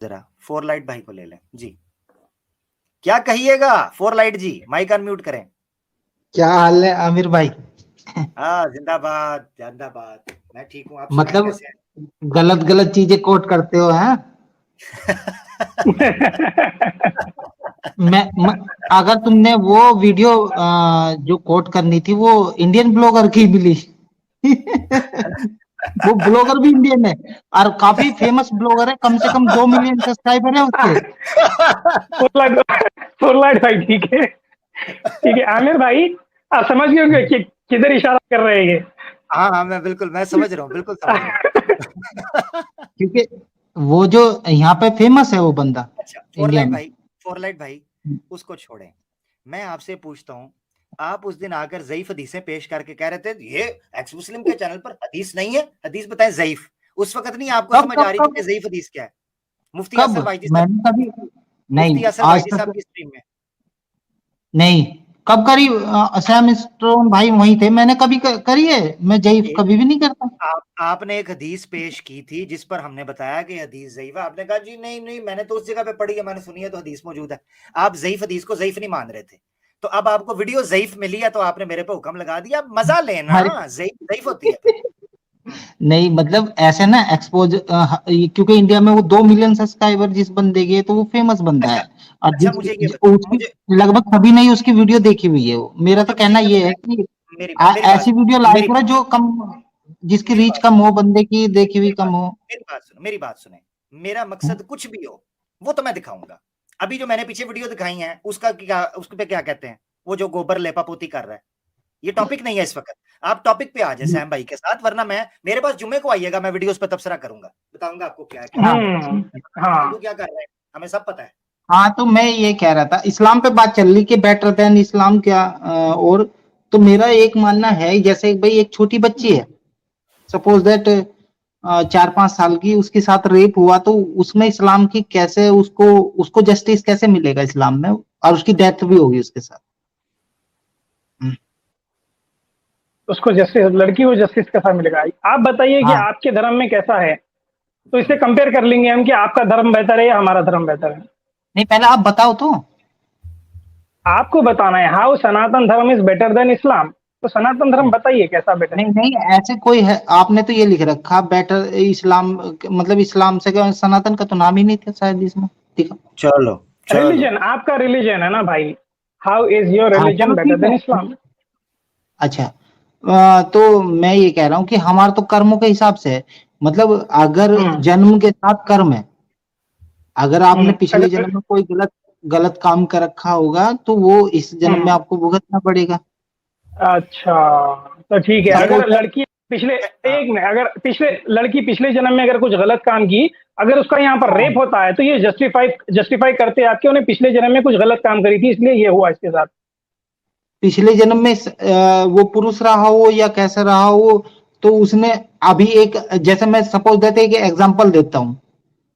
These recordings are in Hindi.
जरा फोर लाइट भाई को ले लें जी। क्या कहिएगा फोर लाइट जी, माइक अनम्यूट करें। क्या हाल है आमिर भाई? हाँ जिंदाबाद जिंदाबाद, मैं ठीक हूँ, आप सुनाएं मतलब कैसे हैं? गलत गलत चीजें कोट करते हो हैं? मैं अगर तुमने वो वीडियो जो कोट करनी थी वो इंडियन ब्लॉगर की मिली। वो ब्लॉगर भी इंडियन है और काफी फेमस ब्लॉगर है, कम से कम 2 मिलियन सब्सक्राइबर है उसके। फोरलाइट भाई ठीक है आमिर भाई, आप समझ गए होंगे कि किधर इशारा कर रहे हैं। हाँ हाँ मैं समझ रहा हूँ, बिल्कुल समझ रहा हूँ। क्योंकि वो जो यहाँ पे फेमस है वो बंदा अच्छा इंडिया में। फोर लाइट भाई उसको छोड़ें, मैं आपसे पूछता हूँ, आप उस दिन आकर ज़ईफ हदीसें पेश करके कह रहे थे ये एक्स मुस्लिम के चैनल पर हदीस नहीं है, हदीस बताएं ज़ईफ। उस वक्त नहीं आपको कब समझ आ कब रही थी कि कब ज़ईफ हदीस क्या है? मुफ्ती कब असर वाइदी साहब, मैंने कभी मुफ्ती नहीं असर आज वाइदी साहब तक की स्ट्रीम में। नहीं। कब करी? सैम स्ट्रोन भाई वही थे, मैंने कभी करी है? मैं जयीफ कभी भी नहीं करता। आपने एक हदीस पेश की थी जिस पर हमने बताया कि हदीस ज़ईफ है, आपने कहा जी नहीं नहीं मैंने तो उस जगह पे पढ़ी है, मैंने सुनी है तो हदीस मौजूद है। आप ज़ईफ हदीस को ज़ईफ नहीं मान रहे थे, तो अब आपको वीडियो ज़ईफ मिली है तो आपने मेरे पे हुक्म लगा दिया। मजा लेना, अरे ज़ईफ ज़ईफ होती है फिर। नहीं, मतलब ऐसे ना एक्सपोज, क्योंकि इंडिया में वो 2 मिलियन सब्सक्राइबर जिस बंदे के, तो वो फेमस बंदा अच्छा है। और अच्छा, मुझे ये उसकी मुझे लगभग सभी ने ही उसकी वीडियो देखी हुई है। वो मेरा तो मुझे कहना ये ये है बताएं, कि मेरी बात ऐसी वीडियो लाइक मेरी करो जो कम, जिसकी मेरी रीच बात कम हो, बंदे की देखी हुई मेरी कम बात हो। मेरी बात सुने, मेरा मकसद कुछ भी हो वो तो मैं दिखाऊंगा। अभी जो मैंने पीछे वीडियो दिखाई है उसका क्या, उस पे क्या कहते हैं, वो जो गोबर लेपापोती कर रहा है, ये टॉपिक नहीं है इस वक्त। आप टॉपिक पे आ जाए सैम भाई के साथ, वरना मैं मेरे पास जुम्मे को आइएगा, मैं वीडियोस पे तबसरा करूंगा, बताऊंगा आपको क्या है क्या नहीं है। फालतू हाँ क्या कर रहे हैं, हमें सब पता है। हाँ, तो मैं ये कह रहा था, इस्लाम पे बात चल रही कि बेटर देन इस्लाम क्या, और तो मेरा एक मानना है, जैसे भाई एक छोटी बच्ची है, सपोज दैट 4-5 साल की, उसके साथ रेप हुआ, तो उसमें इस्लाम की कैसे, उसको उसको जस्टिस कैसे मिलेगा इस्लाम में? और उसकी डेथ भी होगी उसके साथ। उसको जस्टिस, लड़की को जस्टिस कैसा मिलेगा? आप बताइए कि हाँ आपके धर्म में कैसा है, तो इससे कंपेयर कर लेंगे हम कि आपका धर्म बेहतर है या हमारा धर्म बेहतर है। नहीं, पहले आप बताओ तो। आपको बताना है हाउ सनातन धर्म इज बेटर देन इस्लाम, तो सनातन धर्म बताइए कैसा बेटर नहीं है। नहीं, ऐसे कोई है? आपने तो ये लिख रखा बेटर इस्लाम, मतलब इस्लाम से क्या, सनातन का तो नाम ही नहीं था शायद इसमें। ठीक है, चलो चलो, रिलीजन, आपका रिलीजन है ना भाई, हाउ इज योर हाँ रिलीजन चलो बेटर ठीक देन है। इस्लाम। अच्छा, तो मैं ये कह रहा हूँ कि हमारा तो कर्मों के हिसाब से है। मतलब अगर हम्म जन्म के साथ कर्म है, अगर आपने पिछले अगर जन्म में कोई गलत गलत काम कर रखा होगा, तो वो इस जन्म में हम्म आपको भुगतना पड़ेगा। अच्छा, तो ठीक है। सपोज अगर दैट, लड़की पिछले हाँ एक में, अगर लड़की पिछले जन्म में अगर कुछ गलत काम की, अगर उसका यहाँ पर रेप होता है, तो ये जस्टिफाई करते हैं आपके, उन्हें पिछले जन्म में कुछ गलत काम करी थी इसलिए ये हुआ इसके साथ। पिछले जन्म में वो पुरुष रहा हो या कैसा रहा हो, तो उसने अभी एक, जैसे मैं सपोज देते एक एग्जांपल देता हूँ,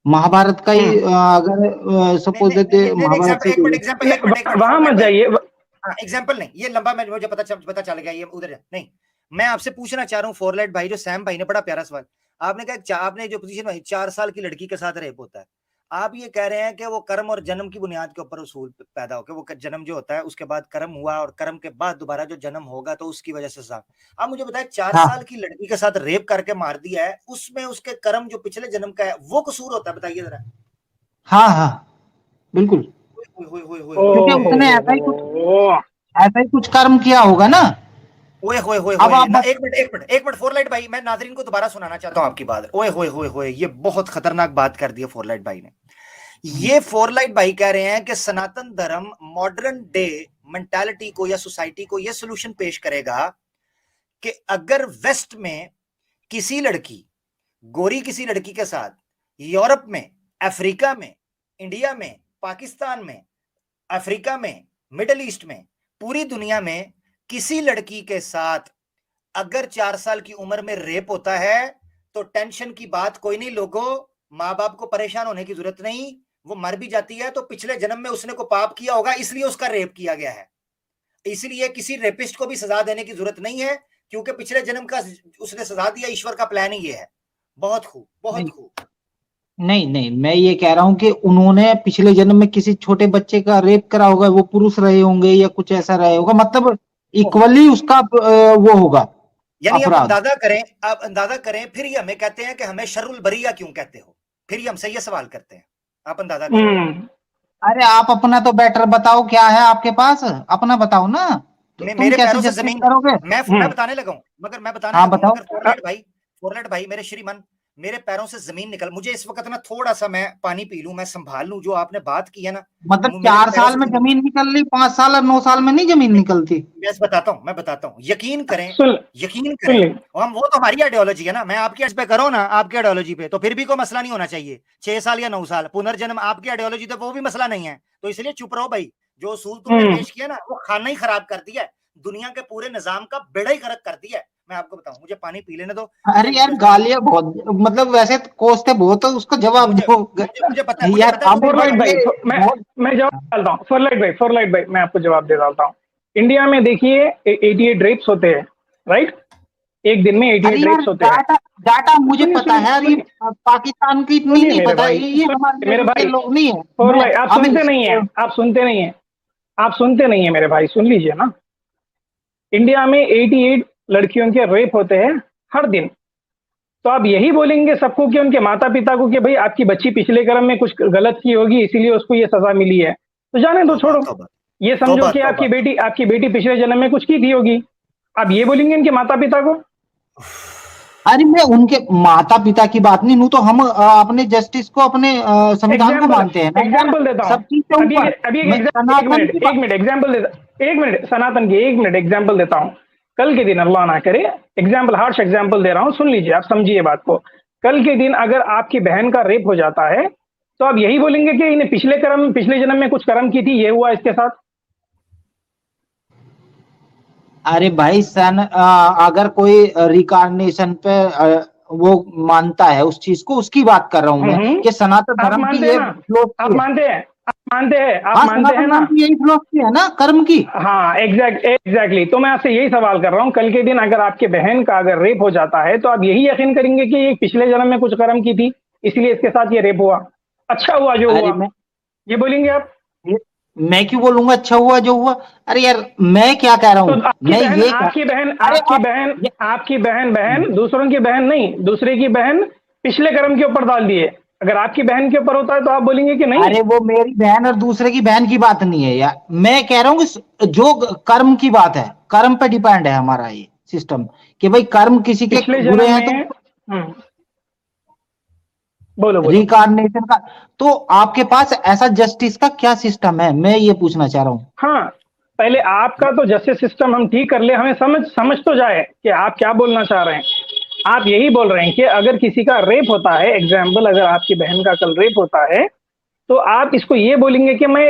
महाभारत का ही, अगर नहीं सपोज नहीं देते नहीं नहीं, महाभारत एग्जाम्पल से एक मिनट, जुड़े। एक मिनट वहां फॉरलाइट मत भाई। जाइए। हाँ एग्जाम्पल नहीं, ये लंबा मैं मुझे पता चल गया, ये उधर नहीं। मैं आपसे पूछना चाह रहा हूँ फॉरलाइट भाई, जो सैम भाई ने बड़ा प्यारा सवाल आपने कहा, आपने जो पोजीशन भाई 4 साल की लड़की के साथ रेप होता है, आप ये कह रहे हैं कि वो कर्म और जन्म की बुनियाद के ऊपर उसूल पैदा होकर वो जन्म जो होता है उसके बाद कर्म हुआ, और कर्म के बाद दोबारा जो जन्म होगा तो उसकी वजह से साथ। आप मुझे बताएं, 4 साल हाँ की लड़की के साथ रेप करके मार दिया है, उसमें उसके कर्म जो पिछले जन्म का है वो कसूर होता है, बताइए जरा। हाँ हाँ, बिल्कुल। होए होए होए होए ओ होए क्योंकि होए उसने हो ऐसा ही कुछ कर्म किया होगा ना। ओए होए होए अब होए आप ना, एक मिनट फोरलाइट भाई, मैं नाजरीन को दोबारा सुनाना चाहता हूं आपकी बात। ओए होए होए होए, ये बहुत खतरनाक बात कर दी है फोरलाइट भाई ने। ये फोरलाइट भाई कह रहे हैं कि सनातन धर्म मॉडर्न डे मेंटालिटी को या सोसाइटी को यह सोल्यूशन पेश करेगा कि अगर वेस्ट में किसी लड़की, गोरी किसी लड़की के साथ, यूरोप में, अफ्रीका में, इंडिया में, पाकिस्तान में, अफ्रीका में, मिडल ईस्ट में, पूरी दुनिया में किसी लड़की के साथ अगर 4 साल की उम्र में रेप होता है तो टेंशन की बात कोई नहीं लोगों, माँ बाप को परेशान होने की जरूरत नहीं। वो मर भी जाती है तो पिछले जन्म में उसने को पाप किया होगा इसलिए उसका रेप किया गया है, इसलिए किसी रेपिस्ट को भी सजा देने की जरूरत नहीं है, क्योंकि पिछले जन्म का उसने सजा दिया, ईश्वर का प्लान ही ये है। बहुत खूब बहुत नहीं खूब। नहीं नहीं, मैं ये कह रहा हूँ कि उन्होंने पिछले जन्म में किसी छोटे बच्चे का रेप करा होगा, वो पुरुष रहे होंगे या कुछ ऐसा रहे होगा, मतलब इक्वली उसका वो होगा यानी अब अपराध। अंदाजा करें, फिर ये हमें कहते हैं कि हमें शर्रुल बरिया क्यों कहते हो, फिर ये हमसे ये सवाल करते हैं, आप अंदाजा करें। अरे आप अपना तो बेटर बताओ, क्या है आपके पास, अपना बताओ ना, तो तुम मेरे कैसे पैरों से जस्टिस जमीन, करोगे? मैं बताने लगा हूं, मगर मैं बताने हाँ लगा हूं, बताओ। मगर फोरलाइट भाई मेरे श्रीमान, मेरे पैरों से जमीन निकल, मुझे इस वक्त ना थोड़ा सा मैं पानी पी लूं, मैं संभाल लूं, जो आपने बात की है ना, मतलब मेरे 4 पैरों साल से में जमीन, जमीन निकल रही, 5 साल और 9 साल में नहीं जमीन निकलती। मैं बताता हूं, यकीन करें, यकीन सुन करें, ले। हम वो तो हमारी आइडियोलॉजी है ना, मैं आपकी इस पे करो ना, आपकी आइडियोलॉजी पे तो फिर भी कोई मसला नहीं होना चाहिए, 6 साल या 9 साल पुनर्जन्म आपकी आइडियोलॉजी, तो वो भी मसला नहीं है, तो इसलिए चुप रहो भाई, जो उसूल तुमने पेश किया ना, वो खाना ही खराब कर दिया है, दुनिया के पूरे निजाम का बेड़ा ही गर्क कर दिया है। मैं आपको बताऊं, मुझे पानी पी लेने दो। अरे यार गालियां बहुत, मतलब वैसे कोसते बहुत हो, उसको जवाब मुझे दो। मुझे पता यार है जो अब मेरी बात फोरलाइट भाई, है। बहुत। मैं जवाब डालता हूँ। फोरलाइट भाई मैं आपको जवाब दे डालता हूँ। इंडिया में देखिए 88 रेप्स होते हैं, राइट? एक दिन में अरे 88 यार रेप्स होते हैं। डाटा डाटा मुझे सुनिए पता है, अरे पाकिस्तान की इतनी सुनिए नहीं मेरे पता, भाई, ये हमारे मेरे लेवल के भाई, लोग नहीं है। मैं फोरलाइट, आप अभी सुनते नहीं है, आप सुनते नहीं है मेरे भाई, सुन लीजिए ना। इंडिया में 88 लड़कियों के रेप होते हैं हर दिन। तो आप यही बोलेंगे सबको कि उनके माता पिता को कि भाई आपकी बच्ची पिछले कर्म में कुछ गलत की होगी इसीलिए उसको ये सजा मिली है, तो जाने दो, तौबा छोड़ो। तौबा ये समझो तौबा कि तौबा। आपकी बेटी पिछले जन्म में कुछ की थी होगी। आप ये बोलेंगे इनके माता पिता को? अरे मैं उनके माता पिता की बात नहीं, नू तो हम अपने जस्टिस को, अपने संविधान को एग्जाम्पल मानते हैं ना यार, एग्जाम्पल देता हूं। सब चीज के अभी ऊपर। अभी मैं सनातन की एक मिनट एग्जाम्पल देता, एक मिनट सनातन की, एक मिनट एग्जाम्पल देता हूं। कल के दिन अल्लाह ना करे, एग्जाम्पल, हार्श एग्जाम्पल दे रहा हूं, सुन लीजिए, आप समझिए बात को। कल के दिन अगर आपकी बहन का रेप हो जाता है, तो आप यही बोलेंगे कि इन्हें पिछले जन्म में कुछ कर्म की थी, ये हुआ इसके साथ? अरे भाई अगर कोई रिकार्नेशन पे वो मानता है उस चीज को, उसकी बात कर रहा हूं मैं, कि सनातन आप धर्म की मानते हैं ये ना? फिलोसफी आप है। मानते हैं? आप हाँ, मानते हैं सनातन ना? धर्म की यही फिलोसफी है ना, कर्म की। हाँ, एग्जैक्टली। तो मैं आपसे यही सवाल कर रहा हूँ, कल के दिन अगर आपके बहन का अगर रेप हो जाता है, तो आप यही यकीन करेंगे कि ये पिछले जन्म में कुछ कर्म की थी इसलिए इसके साथ ये रेप हुआ, अच्छा हुआ जो अरे हुआ, ये बोलेंगे आप? मैं क्यों बोलूंगा अच्छा हुआ जो हुआ? अरे यार मैं क्या कह रहा तो हूँ, मैं ये कह, अरे आप ये, बहन दूसरों की बहन नहीं, दूसरे की बहन पिछले कर्म के ऊपर डाल दिए। अगर आपकी बहन के ऊपर होता है तो आप बोलेंगे कि नहीं? अरे वो मेरी बहन और दूसरे की बहन की बात नहीं है यार, मैं कह रहा हूँ कि जो कर्म की बात है, कर्म पे डिपेंड है हमारा ये सिस्टम, कि भाई कर्म किसी के पिछले बुरे जन्म हैं तो में बोलो बोलो। रिकार्नेशन का, तो आपके पास ऐसा जस्टिस का क्या सिस्टम है, मैं ये पूछना चाह रहा हूँ। हाँ, पहले आपका तो जस्टिस सिस्टम हम ठीक कर ले, हमें समझ तो जाए कि आप क्या बोलना चाह रहे हैं। आप यही बोल रहे हैं कि अगर किसी का रेप होता है, एग्जाम्पल अगर आपकी बहन का कल रेप होता है, तो आप इसको ये बोलेंगे कि मैं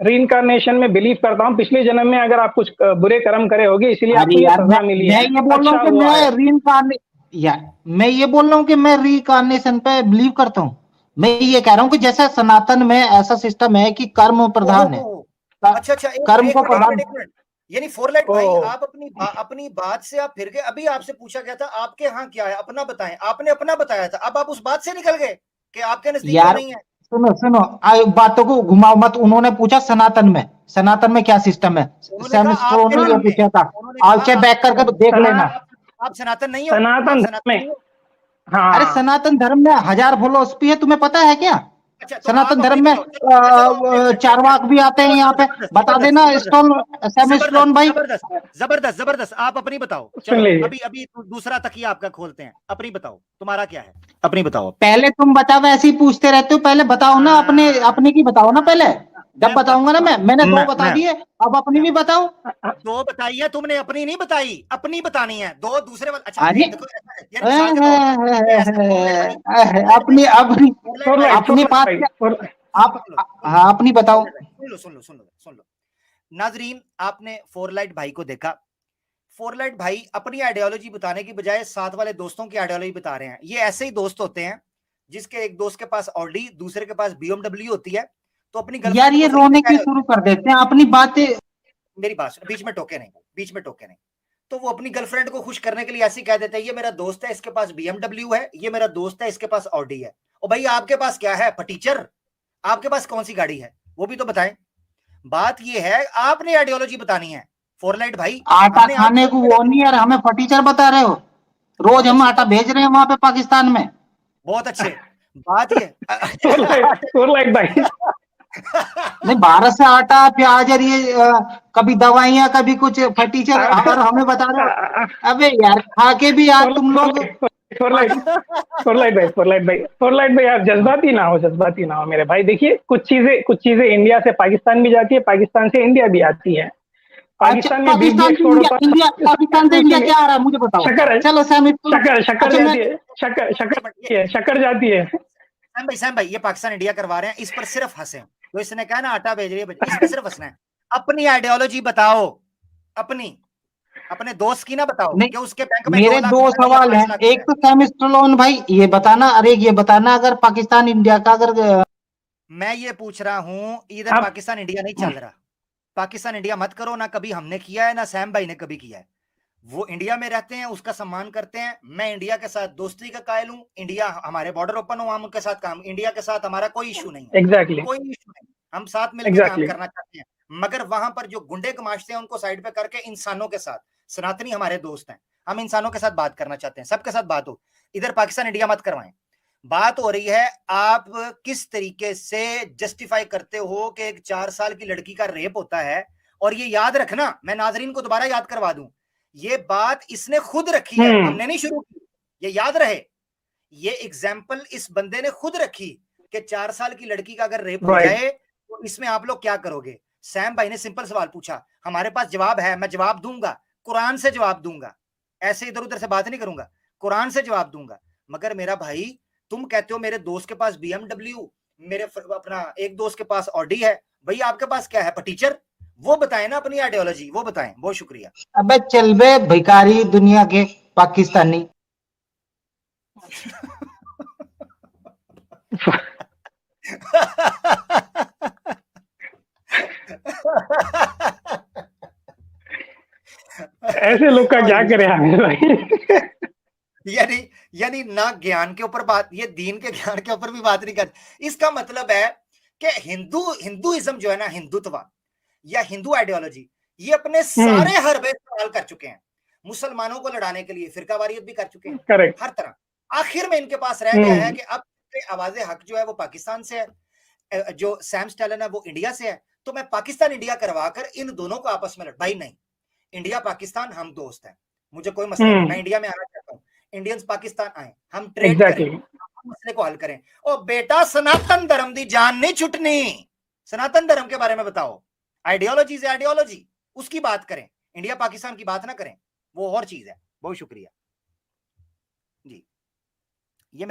रीइंकारनेशन में बिलीव करता हूँ, पिछले जन्म में अगर आप कुछ बुरे कर्म करे होगे इसलिए अरे आपको ये यार सजा मिली मैं है, ये बोल रहा अच्छा हूँ कि हुआ है। मैं रीइंकारने यार मैं ये बोल रहा हूँ कि मैं रीइंकारनेशन पे बिलीव करता हूँ। मैं ये कह रहा हूँ कि जैसे सनातन में ऐसा सिस्टम है कि कर्म प्रधान है, ओहो, अच्छा अच्छा, कर्म को प्रधान। एक मिनट, यानी फोरलाइट ओ भाई, आप अपनी बात से आप फिर गए, अभी आपसे पूछा गया था आपके यहाँ क्या है, अपना बताएं, आपने अपना बताया था, अब आप उस बात से निकल गए कि आपके नजदीक वो यार नहीं है। सुनो सुनो, बातों को घुमाओ मत, उन्होंने पूछा सनातन में क्या सिस्टम है, उन्होंने सैम कहा स्ट्रोन आपके ने ये धर्म में, पूछा था। उन्होंने आप कहा चाहे बैक आपके करके धर्म में, देख सना लेना। आप सनातन नहीं हो, आप सनातन धर्म सनातन में, नहीं हो। अरे हाँ। सनातन धर्म में 1000 फिलोसफी है, तुम्हें पता है क्या? अच्छा तो आप सनातन अपनी धर्म में बताओ, चलो अच्छा, चलो एक चारवाक भी आते हैं चलो यहाँ चलो, पे, जबरदस्त बता जबरदस्त देना जबरदस्त स्टोन, सैम जबरदस्त स्ट्रोन भाई। जबरदस्त जबरदस्त जबरदस्त, आप अपनी बताओ, सुन चलो लीजिए, अभी अभी दूसरा तकिया आपका खोलते हैं, अपनी बताओ तुम्हारा क्या है, अपनी बताओ। पहले तुम बताओ, ऐसे ही पूछते रहते हो, पहले बताओ ना, अपने हाँ अपने की बताओ ना पहले। जब मैं बताऊंगा ना बताता हूँ, मैंने दो बता मैं दिए, अब अपनी मैं भी बताओ। दो बताई है तुमने, अपनी नहीं बताई, अपनी बतानी है, दो दूसरे वाले, अच्छा अरे देखो ऐसा है, यार मिसाल के तौर पर, ये ऐसा अपनी अपनी फोरलाइट भाई अपनी बात क्या, आप हाँ अपनी बताओ। सुन लो नाजरीन, आपने फोरलाइट भाई को देखा, फोरलाइट भाई अपनी आइडियोलॉजी बताने की बजाय साथ वाले दोस्तों की आइडियोलॉजी बता रहे हैं। ये ऐसे ही दोस्त होते हैं जिसके एक दोस्त के पास ऑडी, दूसरे के पास बीएमडब्ल्यू होती है, तो अपनी यार गर्लफ्रेंड ये को फ्री में रोने कह क्यों रहे होते शुरू हैं। कर देते हैं अपनी बातें। मेरी बात सुनो, बीच में टोके नहीं, बीच में टोके नहीं। तो वो अपनी गर्लफ्रेंड को खुश करने के लिए ऐसे कह देते हैं, ये मेरा दोस्त है, इसके पास BMW है, ये मेरा दोस्त है, इसके पास ऑडी है। और भाई आपके पास क्या है, फटीचर? आपके पास कौन सी गाड़ी है, वो भी तो बताएं। बात ये है, आपने आइडियोलॉजी बतानी है फोरलाइट भाई। आटा खाने को वो नहीं है, हमें फटीचर बता रहे हो। रोज हम आटा भेज रहे हैं वहां पे पाकिस्तान में। बहुत अच्छे। बात ये फोरलाइट भाई नहीं, भारत से आटा, प्याज और ये कभी दवाइयाँ, कभी कुछ फटीचर, और हमें बता रहे हो। अबे यार, खा के भी यार तुम लोग। फोरलाइट भाई आप जज्बाती ना हो मेरे भाई। देखिए कुछ चीजें इंडिया से पाकिस्तान भी जाती है, पाकिस्तान से इंडिया भी आती है। पाकिस्तान में बीज भी एक्सपोर्ट होता है, इंडिया, पाकिस्तान से इंडिया क्या आ रहा है मुझे बताओ। शक्कर, चलो शक्कर जाती है, शक्कर जाती है। सैम भाई ये पाकिस्तान इंडिया करवा रहे हैं, इस पर सिर्फ हंसे। तो इसने कहा ना आटा भेज रही है, इस पर सिर्फ हंसना है। अपनी आइडियोलॉजी बताओ, अपने दोस्त की ना बताओ कि उसके बैंक में मेरे 2 लाख दो सवाल हैं। एक तो सेमेस्टर लोन भाई ये बताना, अरे ये बताना अगर पाकिस्तान इंडिया का अगर मैं ये पूछ रहा हूं, इधर पाकिस्तान इंडिया नहीं चल रहा। पाकिस्तान इंडिया मत करो, ना कभी हमने किया है ना सैम भाई ने कभी किया है। वो इंडिया में रहते हैं, उसका सम्मान करते हैं। मैं इंडिया के साथ दोस्ती का कायल हूं, इंडिया हमारे बॉर्डर ओपन हो, हम उनके साथ काम, इंडिया के साथ हमारा कोई इशू नहीं है। एग्जैक्टली कोई इशू नहीं, हम साथ मिलकर काम करना चाहते हैं। मगर वहां पर जो गुंडे कमाशते हैं उनको साइड पे करके इंसानों के साथ, सनातनी हमारे दोस्त हैं, हम इंसानों के साथ बात करना चाहते हैं, सबके साथ बात हो। इधर पाकिस्तान इंडिया मत करवाएं। बात हो रही है आप किस तरीके से जस्टिफाई करते हो कि एक 4 साल की लड़की का रेप होता है। और ये याद रखना, मैं नाजरीन को दोबारा याद करवा दूं, ये बात इसने खुद रखी है, हमने नहीं शुरू की। ये याद रहे, ये एग्जाम्पल इस बंदे ने खुद रखी कि 4 साल की लड़की का अगर रेप हो जाए तो इसमें आप लोग क्या करोगे। सैम भाई ने सिंपल सवाल पूछा, हमारे पास जवाब है, मैं जवाब दूंगा, कुरान से जवाब दूंगा, ऐसे इधर उधर से बात नहीं करूंगा, कुरान से जवाब दूंगा। मगर मेरा भाई तुम कहते हो मेरे दोस्त के पास BMW, मेरे अपना एक दोस्त के पास ऑडी है, भाई आपके पास क्या है टीचर? वो बताएं ना अपनी आइडियोलॉजी, वो बताएं। बहुत शुक्रिया। अबे चल बे भिखारी दुनिया के पाकिस्तानी। ऐसे लोग का क्या करे हमें भाई। यानी ना ज्ञान के ऊपर बात, ये दीन के ज्ञान के ऊपर भी बात नहीं कर। इसका मतलब है कि हिंदुइज्म जो है ना, हिंदुत्व या हिंदू आइडियोलॉजी, ये अपने सारे हरबे इस्तेमाल कर चुके हैं। मुसलमानों को लड़ाने के लिए फिरकावारियत भी कर चुके हैं, हर तरह। आखिर में इनके पास रह गया है कि अब आवाज़े हक जो है वो पाकिस्तान से है, जो सैम स्टैलिन है वो इंडिया से है। तो मैं पाकिस्तान इंडिया करवाकर इन दोनों को आपस में भाई नहीं, इंडिया पाकिस्तान हम दोस्त हैं, मुझे कोई मसला नहीं, मैं इंडिया में आना चाहता हूँ, इंडियंस पाकिस्तान आए, हम ट्रेड करें, हम मसले को हल करें। और बेटा सनातन धर्म दी जान नहीं छुटनी। सनातन धर्म के बारे में बताओ, आइडियोलॉजी से आइडियोलॉजी उसकी बात करें, इंडिया पाकिस्तान की बात ना करें, वो और चीज है। बहुत शुक्रिया जी।